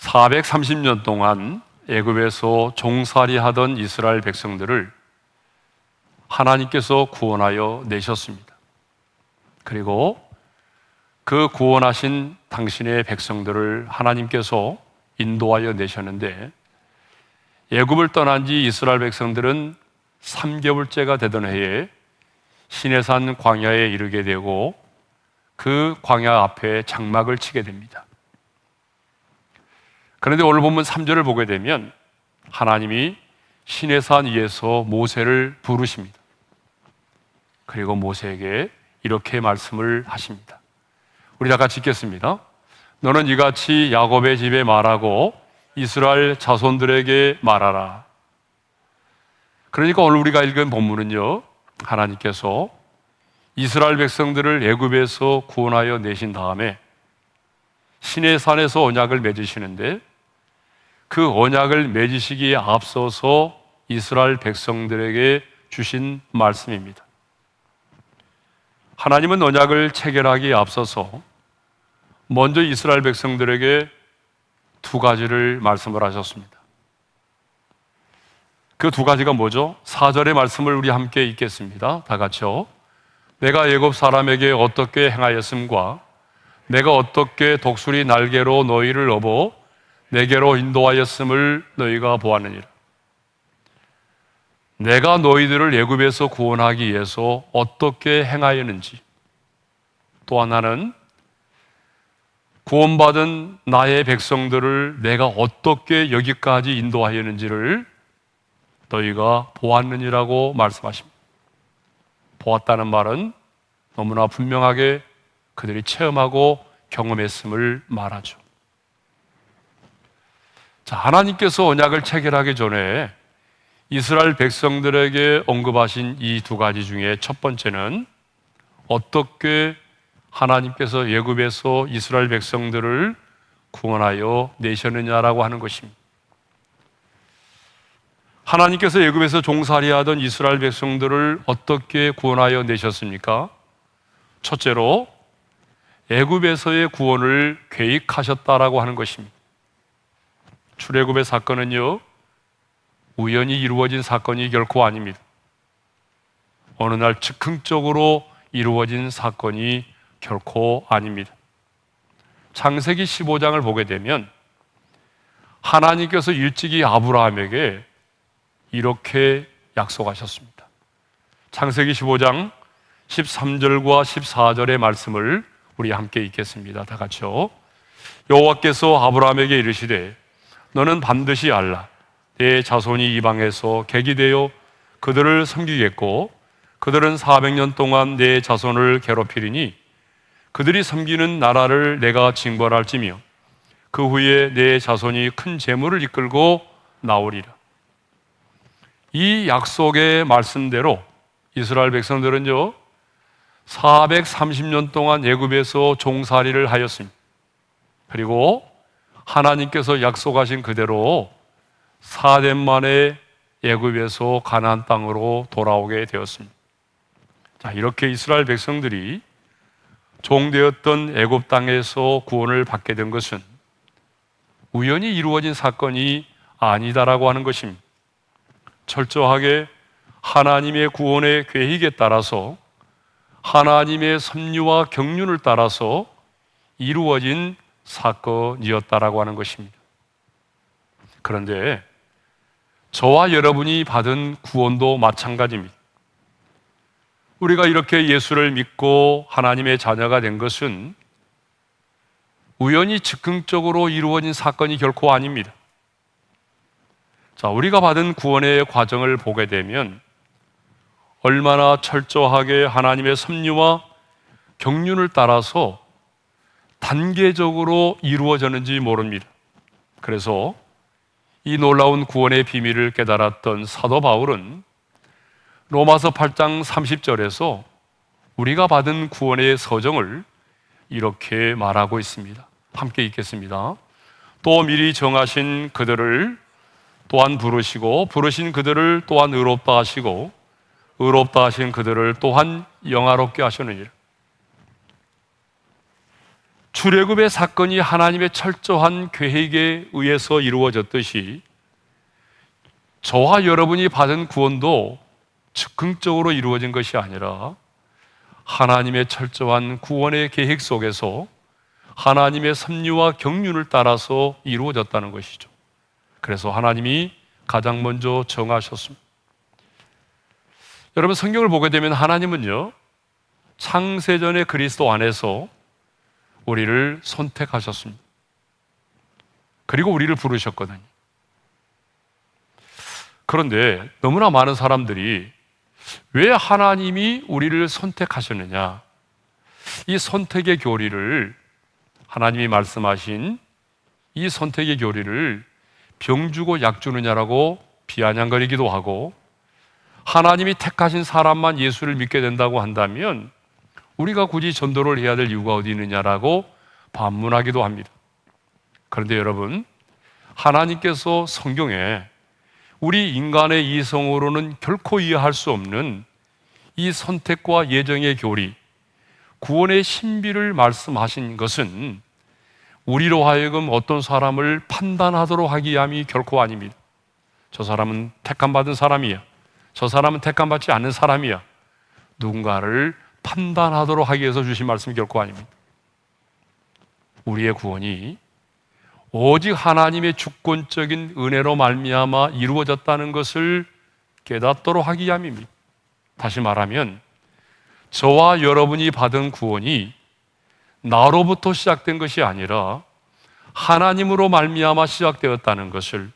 430년 동안 애굽에서 종살이 하던 이스라엘 백성들을 하나님께서 구원하여 내셨습니다. 그리고 그 구원하신 당신의 백성들을 하나님께서 인도하여 내셨는데, 애굽을 떠난 지 이스라엘 백성들은 3개월째가 되던 해에 시내산 광야에 이르게 되고 그 광야 앞에 장막을 치게 됩니다. 그런데 오늘 본문 3절을 보게 되면 하나님이 시내산 위에서 모세를 부르십니다. 그리고 모세에게 이렇게 말씀을 하십니다. 우리 다 같이 읽겠습니다. 너는 이같이 야곱의 집에 말하고 이스라엘 자손들에게 말하라. 그러니까 오늘 우리가 읽은 본문은요, 하나님께서 이스라엘 백성들을 애굽에서 구원하여 내신 다음에 시내산에서 언약을 맺으시는데, 그 언약을 맺으시기에 앞서서 이스라엘 백성들에게 주신 말씀입니다. 하나님은 언약을 체결하기에 앞서서 먼저 이스라엘 백성들에게 두 가지를 말씀을 하셨습니다. 그 두 가지가 뭐죠? 4절의 말씀을 우리 함께 읽겠습니다. 다 같이요. 내가 애굽 사람에게 어떻게 행하였음과 내가 어떻게 독수리 날개로 너희를 업어 내게로 인도하였음을 너희가 보았느니라. 내가 너희들을 애굽에서 구원하기 위해서 어떻게 행하였는지, 또 하나는 구원받은 나의 백성들을 내가 어떻게 여기까지 인도하였는지를 너희가 보았느니라고 말씀하십니다. 보았다는 말은 너무나 분명하게 그들이 체험하고 경험했음을 말하죠. 자, 하나님께서 언약을 체결하기 전에 이스라엘 백성들에게 언급하신 이 두 가지 중에 첫 번째는 어떻게 하나님께서 애굽에서 이스라엘 백성들을 구원하여 내셨느냐라고 하는 것입니다. 하나님께서 애굽에서 종살이하던 이스라엘 백성들을 어떻게 구원하여 내셨습니까? 첫째로 애굽에서의 구원을 계획하셨다라고 하는 것입니다. 출애굽의 사건은요, 우연히 이루어진 사건이 결코 아닙니다. 어느 날 즉흥적으로 이루어진 사건이 결코 아닙니다. 창세기 15장을 보게 되면 하나님께서 일찍이 아브라함에게 이렇게 약속하셨습니다. 창세기 15장 13절과 14절의 말씀을 우리 함께 읽겠습니다. 다 같이요. 여호와께서 아브라함에게 이르시되 너는 반드시 알라. 내 자손이 이방에서 객이 되어 그들을 섬기겠고 그들은 400년 동안 내 자손을 괴롭히리니 그들이 섬기는 나라를 내가 징벌할지며 그 후에 내 자손이 큰 재물을 이끌고 나오리라. 이 약속의 말씀대로 이스라엘 백성들은요 430년 동안 애굽에서 종살이를 하였습니다. 그리고 하나님께서 약속하신 그대로 4년 만에 애굽에서 가나안 땅으로 돌아오게 되었습니다. 자, 이렇게 이스라엘 백성들이 종되었던 애굽 땅에서 구원을 받게 된 것은 우연히 이루어진 사건이 아니다라고 하는 것입니다. 철저하게 하나님의 구원의 계획에 따라서 하나님의 섭리와 경륜을 따라서 이루어진 사건이었다라고 하는 것입니다. 그런데 저와 여러분이 받은 구원도 마찬가지입니다. 우리가 이렇게 예수를 믿고 하나님의 자녀가 된 것은 우연히 즉흥적으로 이루어진 사건이 결코 아닙니다. 자, 우리가 받은 구원의 과정을 보게 되면 얼마나 철저하게 하나님의 섭리와 경륜을 따라서 단계적으로 이루어졌는지 모릅니다. 그래서 이 놀라운 구원의 비밀을 깨달았던 사도 바울은 로마서 8장 30절에서 우리가 받은 구원의 서정을 이렇게 말하고 있습니다. 함께 읽겠습니다. 또 미리 정하신 그들을 또한 부르시고 부르신 그들을 또한 의롭다 하시고 의롭다 하신 그들을 또한 영화롭게 하셨느니라. 출애굽의 사건이 하나님의 철저한 계획에 의해서 이루어졌듯이 저와 여러분이 받은 구원도 즉흥적으로 이루어진 것이 아니라 하나님의 철저한 구원의 계획 속에서 하나님의 섭리와 경륜을 따라서 이루어졌다는 것이죠. 그래서 하나님이 가장 먼저 정하셨습니다. 여러분, 성경을 보게 되면 하나님은요, 창세전의 그리스도 안에서 우리를 선택하셨습니다. 그리고 우리를 부르셨거든요. 그런데 너무나 많은 사람들이 왜 하나님이 우리를 선택하셨느냐, 이 선택의 교리를, 하나님이 말씀하신 이 선택의 교리를 병 주고 약 주느냐라고 비아냥거리기도 하고, 하나님이 택하신 사람만 예수를 믿게 된다고 한다면 우리가 굳이 전도를 해야 될 이유가 어디 있느냐라고 반문하기도 합니다. 그런데 여러분, 하나님께서 성경에 우리 인간의 이성으로는 결코 이해할 수 없는 이 선택과 예정의 교리, 구원의 신비를 말씀하신 것은 우리로 하여금 어떤 사람을 판단하도록 하기 위함이 결코 아닙니다. 저 사람은 택함받은 사람이야, 저 사람은 택함받지 않는 사람이야, 누군가를 판단하도록 하기 위해서 주신 말씀이 결코 아닙니다. 우리의 구원이 오직 하나님의 주권적인 은혜로 말미암아 이루어졌다는 것을 깨닫도록 하기 위함입니다. 다시 말하면 저와 여러분이 받은 구원이 나로부터 시작된 것이 아니라 하나님으로 말미암아 시작되었다는 것을,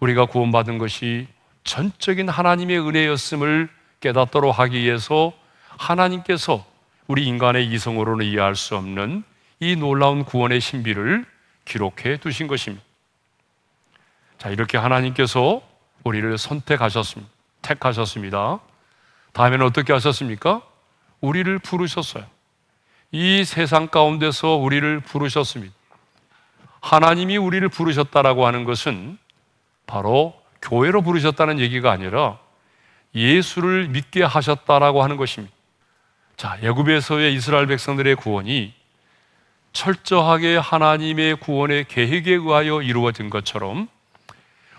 우리가 구원받은 것이 전적인 하나님의 은혜였음을 깨닫도록 하기 위해서 하나님께서 우리 인간의 이성으로는 이해할 수 없는 이 놀라운 구원의 신비를 기록해 두신 것입니다. 자, 이렇게 하나님께서 우리를 선택하셨습니다. 택하셨습니다. 다음에는 어떻게 하셨습니까? 우리를 부르셨어요. 이 세상 가운데서 우리를 부르셨습니다. 하나님이 우리를 부르셨다라고 하는 것은 바로 교회로 부르셨다는 얘기가 아니라 예수를 믿게 하셨다라고 하는 것입니다. 자, 애굽에서의 이스라엘 백성들의 구원이 철저하게 하나님의 구원의 계획에 의하여 이루어진 것처럼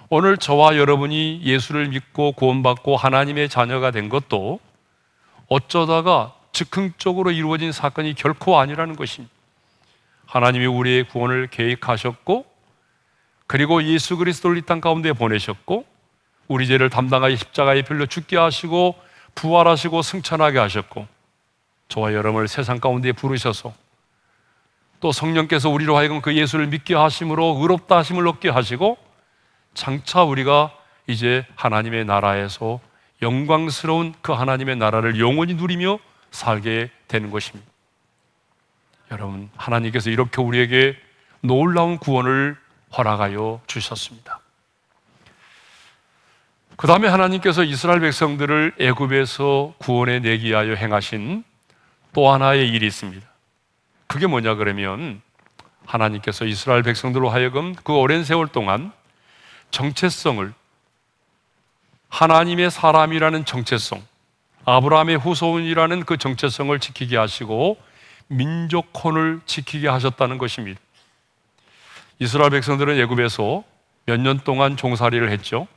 오늘 저와 여러분이 예수를 믿고 구원받고 하나님의 자녀가 된 것도 어쩌다가 즉흥적으로 이루어진 사건이 결코 아니라는 것입니다. 하나님이 우리의 구원을 계획하셨고, 그리고 예수 그리스도를 이 땅 가운데 보내셨고, 우리 죄를 담당하여 십자가에 빌려 죽게 하시고 부활하시고 승천하게 하셨고, 저와 여러분을 세상 가운데 부르셔서 또 성령께서 우리로 하여금 그 예수를 믿게 하심으로 의롭다 하심을 얻게 하시고, 장차 우리가 이제 하나님의 나라에서 영광스러운 그 하나님의 나라를 영원히 누리며 살게 되는 것입니다. 여러분, 하나님께서 이렇게 우리에게 놀라운 구원을 허락하여 주셨습니다. 그 다음에 하나님께서 이스라엘 백성들을 애굽에서 구원해 내기 위하여 행하신 또 하나의 일이 있습니다. 그게 뭐냐 그러면, 하나님께서 이스라엘 백성들로 하여금 그 오랜 세월 동안 정체성을, 하나님의 사람이라는 정체성, 아브라함의 후손이라는 그 정체성을 지키게 하시고 민족혼을 지키게 하셨다는 것입니다. 이스라엘 백성들은 애굽에서 몇 년 동안 종살이를 했죠?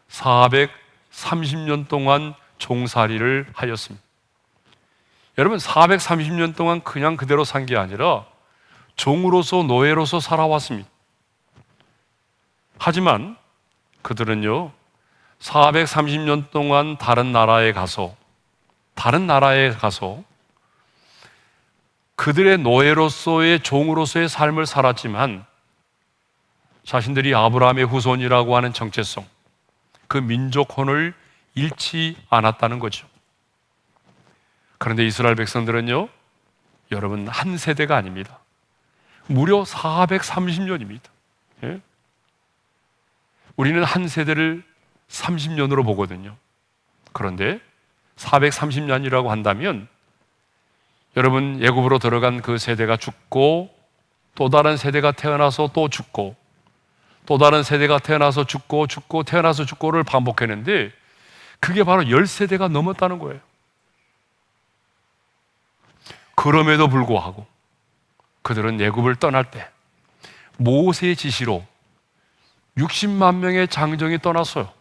430년 동안 종살이를 하였습니다. 여러분, 430년 동안 그냥 그대로 산 게 아니라 종으로서, 노예로서 살아왔습니다. 하지만 그들은요, 430년 동안 다른 나라에 가서 그들의 노예로서의, 종으로서의 삶을 살았지만 자신들이 아브라함의 후손이라고 하는 정체성, 그 민족혼을 잃지 않았다는 거죠. 그런데 이스라엘 백성들은요, 여러분, 한 세대가 아닙니다. 무려 430년입니다. 예? 우리는 한 세대를 30년으로 보거든요. 그런데 430년이라고 한다면 여러분, 애굽으로 들어간 그 세대가 죽고 또 다른 세대가 태어나서 또 죽고 또 다른 세대가 태어나서 죽고 태어나서 죽고를 반복했는데, 그게 바로 10세대가 넘었다는 거예요. 그럼에도 불구하고 그들은 애굽을 떠날 때 모세의 지시로 60만 명의 장정이 떠났어요.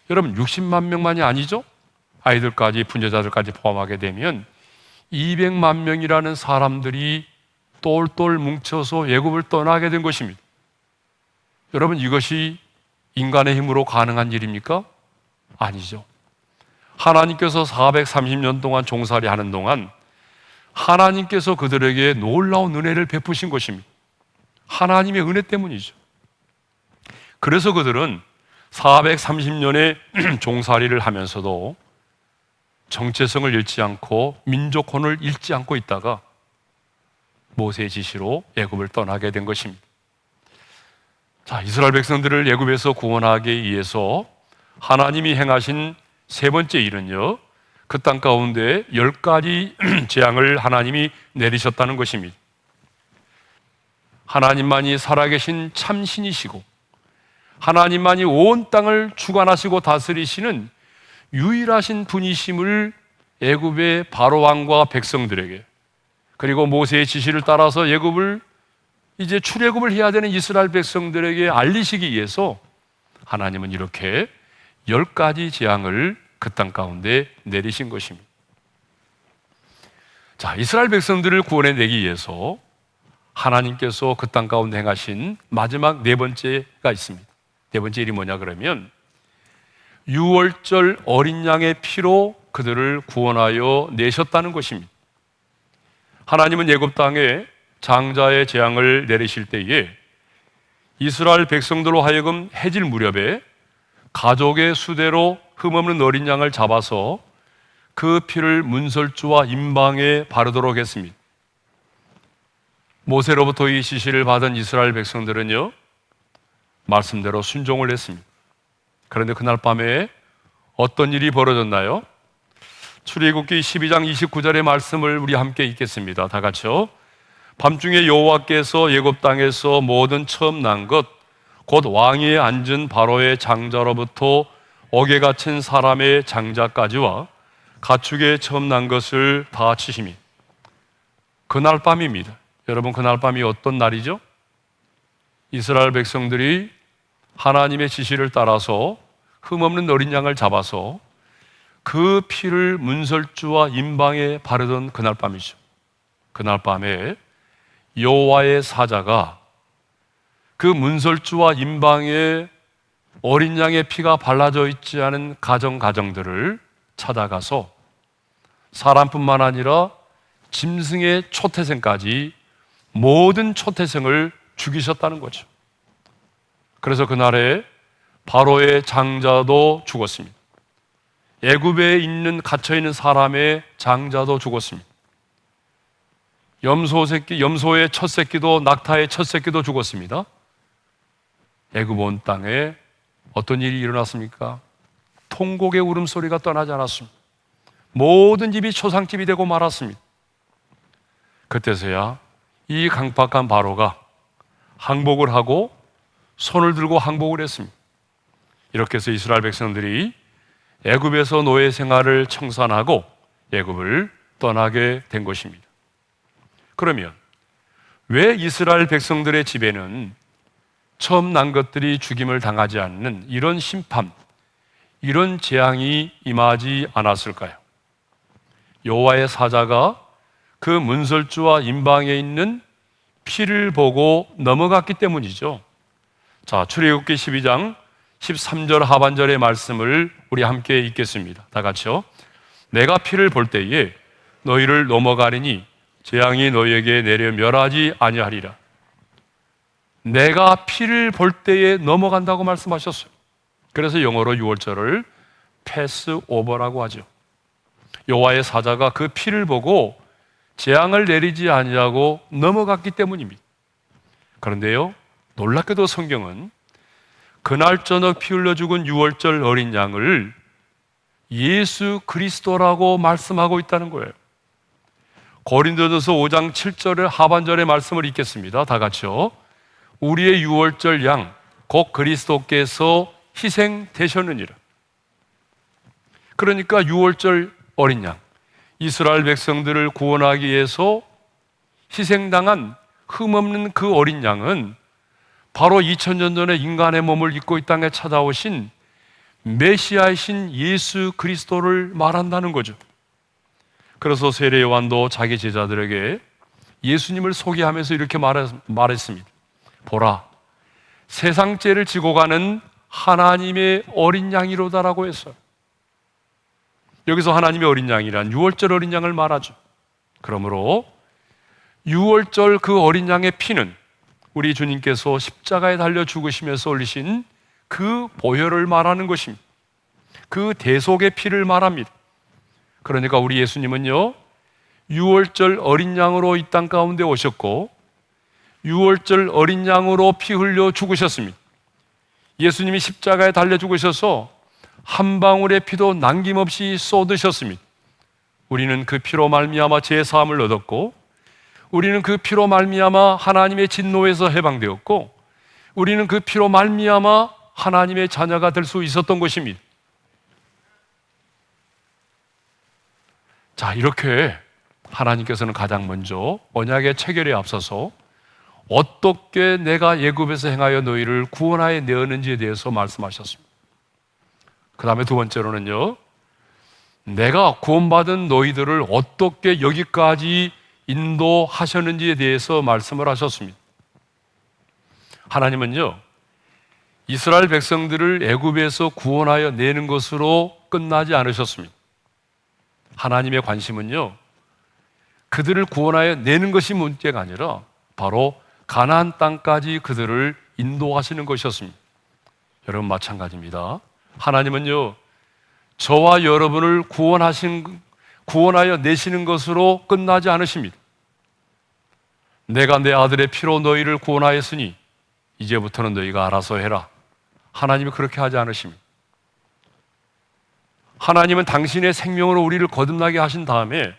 여러분, 60만 명만이 아니죠? 아이들까지, 분여자들까지 포함하게 되면 200만 명이라는 사람들이 똘똘 뭉쳐서 애굽을 떠나게 된 것입니다. 여러분, 이것이 인간의 힘으로 가능한 일입니까? 아니죠. 하나님께서 430년 동안 종살이 하는 동안 하나님께서 그들에게 놀라운 은혜를 베푸신 것입니다. 하나님의 은혜 때문이죠. 그래서 그들은 430년의 종살이를 하면서도 정체성을 잃지 않고 민족혼을 잃지 않고 있다가 모세의 지시로 애굽을 떠나게 된 것입니다. 자, 이스라엘 백성들을 애굽에서 구원하기 위해서 하나님이 행하신 세 번째 일은요, 그 땅 가운데 10가지 재앙을 하나님이 내리셨다는 것입니다. 하나님만이 살아계신 참신이시고 하나님만이 온 땅을 주관하시고 다스리시는 유일하신 분이심을 애굽의 바로 왕과 백성들에게, 그리고 모세의 지시를 따라서 애굽을 이제 출애굽을 해야 되는 이스라엘 백성들에게 알리시기 위해서 하나님은 이렇게 10가지 재앙을 그 땅 가운데 내리신 것입니다. 자, 이스라엘 백성들을 구원해내기 위해서 하나님께서 그 땅 가운데 행하신 마지막 네 번째가 있습니다. 네 번째 일이 뭐냐 그러면 유월절 어린 양의 피로 그들을 구원하여 내셨다는 것입니다. 하나님은 애굽 땅에 장자의 재앙을 내리실 때에 이스라엘 백성들로 하여금 해질 무렵에 가족의 수대로 흠없는 어린 양을 잡아서 그 피를 문설주와 임방에 바르도록 했습니다. 모세로부터 이 지시를 받은 이스라엘 백성들은요, 말씀대로 순종을 했습니다. 그런데 그날 밤에 어떤 일이 벌어졌나요? 출애굽기 12장 29절의 말씀을 우리 함께 읽겠습니다. 다 같이요. 밤중에 여호와께서 애굽 땅에서 모든 처음 난 것 곧 왕위에 앉은 바로의 장자로부터 옥에 갇힌 사람의 장자까지와 가축에 처음 난 것을 다 치심이. 그날 밤입니다. 여러분, 그날 밤이 어떤 날이죠? 이스라엘 백성들이 하나님의 지시를 따라서 흠없는 어린 양을 잡아서 그 피를 문설주와 임방에 바르던 그날 밤이죠. 그날 밤에 여호와의 사자가 그 문설주와 임방에 어린 양의 피가 발라져 있지 않은 가정들을 찾아가서 사람뿐만 아니라 짐승의 초태생까지 모든 초태생을 죽이셨다는 거죠. 그래서 그날에 바로의 장자도 죽었습니다. 애굽에 있는 갇혀있는 사람의 장자도 죽었습니다. 염소의 첫 새끼도, 낙타의 첫 새끼도 죽었습니다. 애굽 온 땅에 어떤 일이 일어났습니까? 통곡의 울음소리가 떠나지 않았습니다. 모든 집이 초상집이 되고 말았습니다. 그때서야 이 강팍한 바로가 항복을 하고 손을 들고 항복을 했습니다. 이렇게 해서 이스라엘 백성들이 애굽에서 노예 생활을 청산하고 애굽을 떠나게 된 것입니다. 그러면 왜 이스라엘 백성들의 집에는 처음 난 것들이 죽임을 당하지 않는 이런 심판, 이런 재앙이 임하지 않았을까요? 여호와의 사자가 그 문설주와 임방에 있는 피를 보고 넘어갔기 때문이죠. 자, 출애굽기 12장 13절 하반절의 말씀을 우리 함께 읽겠습니다. 다 같이요. 내가 피를 볼 때에 너희를 넘어가리니 재앙이 너희에게 내려 멸하지 아니하리라. 내가 피를 볼 때에 넘어간다고 말씀하셨어요. 그래서 영어로 유월절을 패스 오버라고 하죠. 여호와의 사자가 그 피를 보고 재앙을 내리지 아니하고 넘어갔기 때문입니다. 그런데요, 놀랍게도 성경은 그날 저녁 피 흘려 죽은 유월절 어린 양을 예수 그리스도라고 말씀하고 있다는 거예요. 고린도전서 5장 7절의 하반절의 말씀을 읽겠습니다. 다 같이요. 우리의 유월절 양 곧 그리스도께서 희생되셨느니라. 그러니까 유월절 어린 양, 이스라엘 백성들을 구원하기 위해서 희생당한 흠없는 그 어린 양은 바로 2000년 전에 인간의 몸을 입고 이 땅에 찾아오신 메시아이신 예수 그리스도를 말한다는 거죠. 그래서 세례 요한도 자기 제자들에게 예수님을 소개하면서 이렇게 말했습니다. 보라, 세상 죄를 지고 가는 하나님의 어린 양이로다라고 했어요. 여기서 하나님의 어린 양이란 유월절 어린 양을 말하죠. 그러므로 유월절 그 어린 양의 피는 우리 주님께서 십자가에 달려 죽으시면서 흘리신 그 보혈을 말하는 것입니다. 그 대속의 피를 말합니다. 그러니까 우리 예수님은요, 유월절 어린 양으로 이 땅 가운데 오셨고 유월절 어린 양으로 피 흘려 죽으셨습니다. 예수님이 십자가에 달려 죽으셔서 한 방울의 피도 남김없이 쏟으셨습니다. 우리는 그 피로 말미암아 죄 사함을 얻었고, 우리는 그 피로 말미암아 하나님의 진노에서 해방되었고, 우리는 그 피로 말미암아 하나님의 자녀가 될 수 있었던 것입니다. 자, 이렇게 하나님께서는 가장 먼저 언약의 체결에 앞서서 어떻게 내가 애굽에서 행하여 너희를 구원하여 내었는지에 대해서 말씀하셨습니다. 그 다음에 두 번째로는요, 내가 구원받은 너희들을 어떻게 여기까지 인도하셨는지에 대해서 말씀을 하셨습니다. 하나님은요, 이스라엘 백성들을 애굽에서 구원하여 내는 것으로 끝나지 않으셨습니다. 하나님의 관심은요, 그들을 구원하여 내는 것이 문제가 아니라 바로 가나안 땅까지 그들을 인도하시는 것이었습니다. 여러분 마찬가지입니다. 하나님은요, 저와 여러분을 구원하여 내시는 것으로 끝나지 않으십니다. 내가 내 아들의 피로 너희를 구원하였으니 이제부터는 너희가 알아서 해라. 하나님이 그렇게 하지 않으십니다. 하나님은 당신의 생명으로 우리를 거듭나게 하신 다음에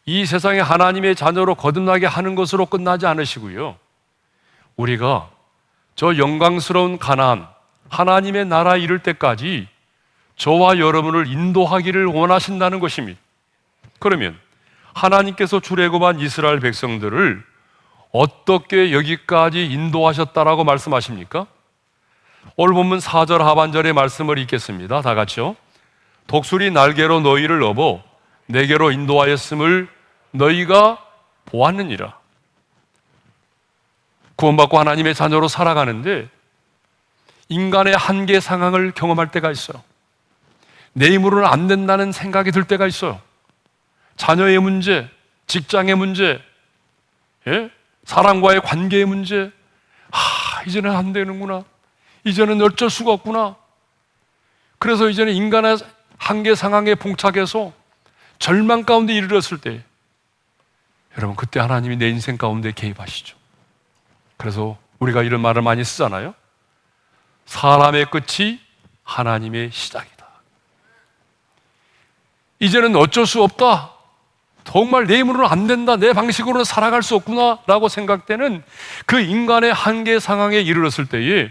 이 세상에 하나님의 자녀로 거듭나게 하는 것으로 끝나지 않으시고요, 우리가 저 영광스러운 가나안 하나님의 나라에 이를 때까지 저와 여러분을 인도하기를 원하신다는 것입니다. 그러면 하나님께서 출애굽한 이스라엘 백성들을 어떻게 여기까지 인도하셨다라고 말씀하십니까? 오늘 본문 4절 하반절의 말씀을 읽겠습니다. 다 같이요. 독수리 날개로 너희를 업어 내게로 인도하였음을 너희가 보았느니라. 구원받고 하나님의 자녀로 살아가는데 인간의 한계 상황을 경험할 때가 있어요. 내 힘으로는 안 된다는 생각이 들 때가 있어요. 자녀의 문제, 직장의 문제, 사람과의 관계의 문제, 이제는 안 되는구나, 이제는 어쩔 수가 없구나. 그래서 이제는 인간의 한계 상황에 봉착해서 절망 가운데 이르렀을 때, 여러분 그때 하나님이 내 인생 가운데 개입하시죠. 그래서 우리가 이런 말을 많이 쓰잖아요. 사람의 끝이 하나님의 시작이다. 이제는 어쩔 수 없다, 정말 내 힘으로는 안 된다, 내 방식으로는 살아갈 수 없구나 라고 생각되는 그 인간의 한계 상황에 이르렀을 때에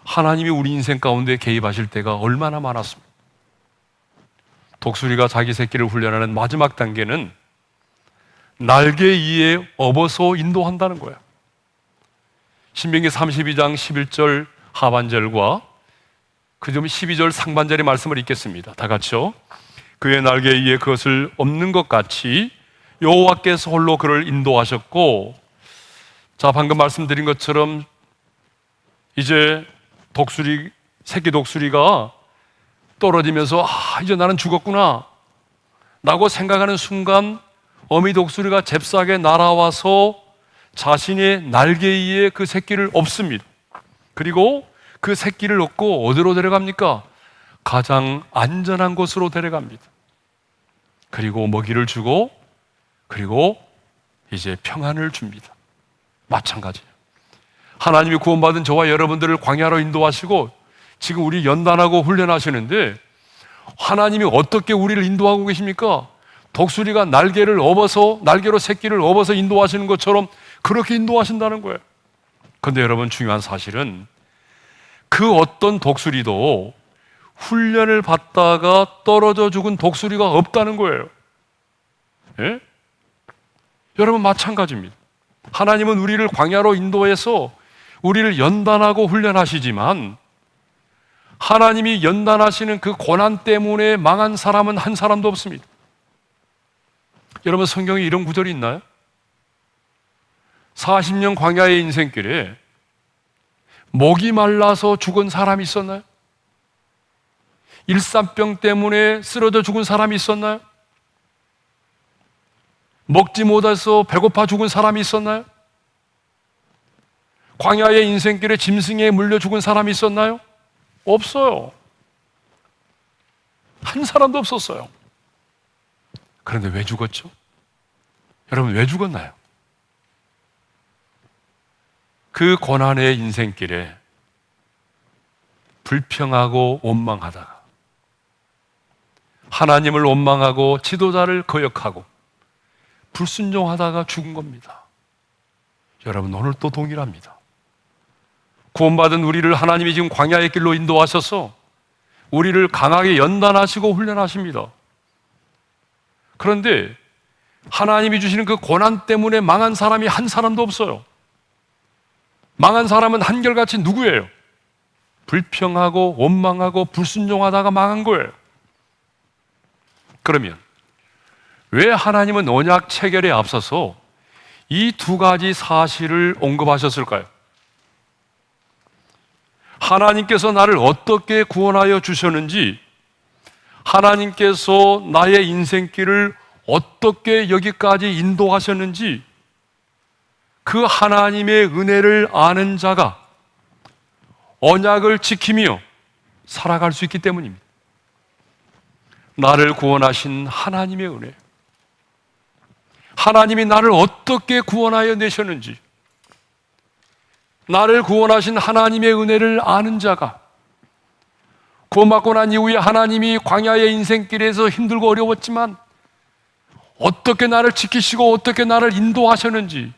하나님이 우리 인생 가운데 개입하실 때가 얼마나 많았습니까? 독수리가 자기 새끼를 훈련하는 마지막 단계는 날개 위에 업어서 인도한다는 거예요. 신명기 32장 11절 하반절과 그 점 12절 상반절의 말씀을 읽겠습니다. 다 같이요. 그의 날개 위에 그것을 업는 것 같이 여호와께서 홀로 그를 인도하셨고, 자, 방금 말씀드린 것처럼 이제 새끼 독수리가 떨어지면서 이제 나는 죽었구나 라고 생각하는 순간 어미 독수리가 잽싸게 날아와서 자신의 날개 위에 그 새끼를 업습니다. 그리고 그 새끼를 업고 어디로 데려갑니까? 가장 안전한 곳으로 데려갑니다. 그리고 먹이를 주고, 그리고 이제 평안을 줍니다. 마찬가지예요. 하나님이 구원받은 저와 여러분들을 광야로 인도하시고 지금 우리 연단하고 훈련하시는데, 하나님이 어떻게 우리를 인도하고 계십니까? 독수리가 날개로 새끼를 업어서 인도하시는 것처럼 그렇게 인도하신다는 거예요. 그런데 여러분, 중요한 사실은 그 어떤 독수리도 훈련을 받다가 떨어져 죽은 독수리가 없다는 거예요. 예? 여러분 마찬가지입니다. 하나님은 우리를 광야로 인도해서 우리를 연단하고 훈련하시지만 하나님이 연단하시는 그 고난 때문에 망한 사람은 한 사람도 없습니다. 여러분 성경에 이런 구절이 있나요? 40년 광야의 인생길에 목이 말라서 죽은 사람이 있었나요? 일산병 때문에 쓰러져 죽은 사람이 있었나요? 먹지 못해서 배고파 죽은 사람이 있었나요? 광야의 인생길에 짐승에 물려 죽은 사람이 있었나요? 없어요. 한 사람도 없었어요. 그런데 왜 죽었죠? 여러분 왜 죽었나요? 그 고난의 인생길에 불평하고 원망하다가 하나님을 원망하고 지도자를 거역하고 불순종하다가 죽은 겁니다. 여러분 오늘 또 동일합니다. 구원받은 우리를 하나님이 지금 광야의 길로 인도하셔서 우리를 강하게 연단하시고 훈련하십니다. 그런데 하나님이 주시는 그 고난 때문에 망한 사람이 한 사람도 없어요. 망한 사람은 한결같이 누구예요? 불평하고 원망하고 불순종하다가 망한 거예요. 그러면 왜 하나님은 언약 체결에 앞서서 이 두 가지 사실을 언급하셨을까요? 하나님께서 나를 어떻게 구원하여 주셨는지, 하나님께서 나의 인생길을 어떻게 여기까지 인도하셨는지 그 하나님의 은혜를 아는 자가 언약을 지키며 살아갈 수 있기 때문입니다. 나를 구원하신 하나님의 은혜, 하나님이 나를 어떻게 구원하여 내셨는지, 나를 구원하신 하나님의 은혜를 아는 자가 구원받고 난 이후에 하나님이 광야의 인생길에서 힘들고 어려웠지만 어떻게 나를 지키시고 어떻게 나를 인도하셨는지,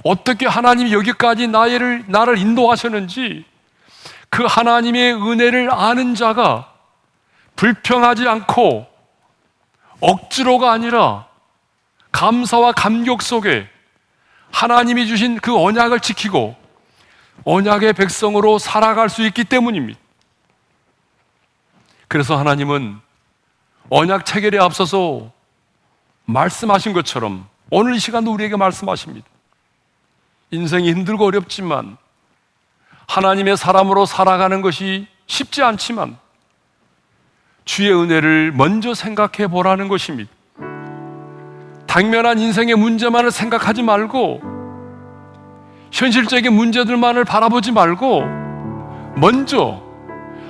어떻게 하나님이 여기까지 나를 인도하셨는지 그 하나님의 은혜를 아는 자가 불평하지 않고 억지로가 아니라 감사와 감격 속에 하나님이 주신 그 언약을 지키고 언약의 백성으로 살아갈 수 있기 때문입니다. 그래서 하나님은 언약 체결에 앞서서 말씀하신 것처럼 오늘 이 시간도 우리에게 말씀하십니다. 인생이 힘들고 어렵지만 하나님의 사람으로 살아가는 것이 쉽지 않지만 주의 은혜를 먼저 생각해 보라는 것입니다. 당면한 인생의 문제만을 생각하지 말고 현실적인 문제들만을 바라보지 말고 먼저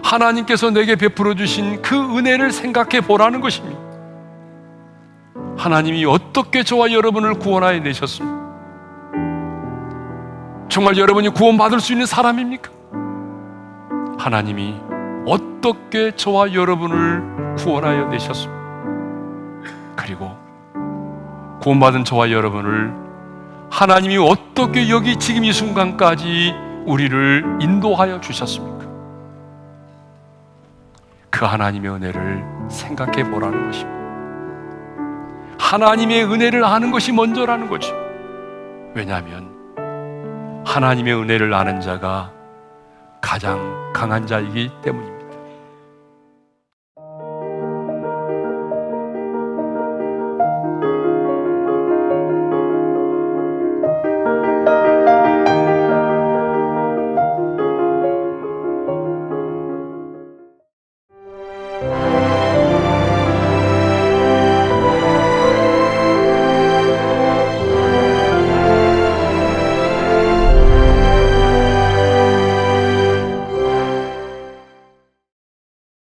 하나님께서 내게 베풀어 주신 그 은혜를 생각해 보라는 것입니다. 하나님이 어떻게 저와 여러분을 구원하여 내셨습니까? 정말 여러분이 구원받을 수 있는 사람입니까? 하나님이 어떻게 저와 여러분을 구원하여 내셨습니까? 그리고 구원받은 저와 여러분을 하나님이 어떻게 여기 지금 이 순간까지 우리를 인도하여 주셨습니까? 그 하나님의 은혜를 생각해 보라는 것입니다. 하나님의 은혜를 아는 것이 먼저라는 거죠. 왜냐하면 하나님의 은혜를 아는 자가 가장 강한 자이기 때문입니다.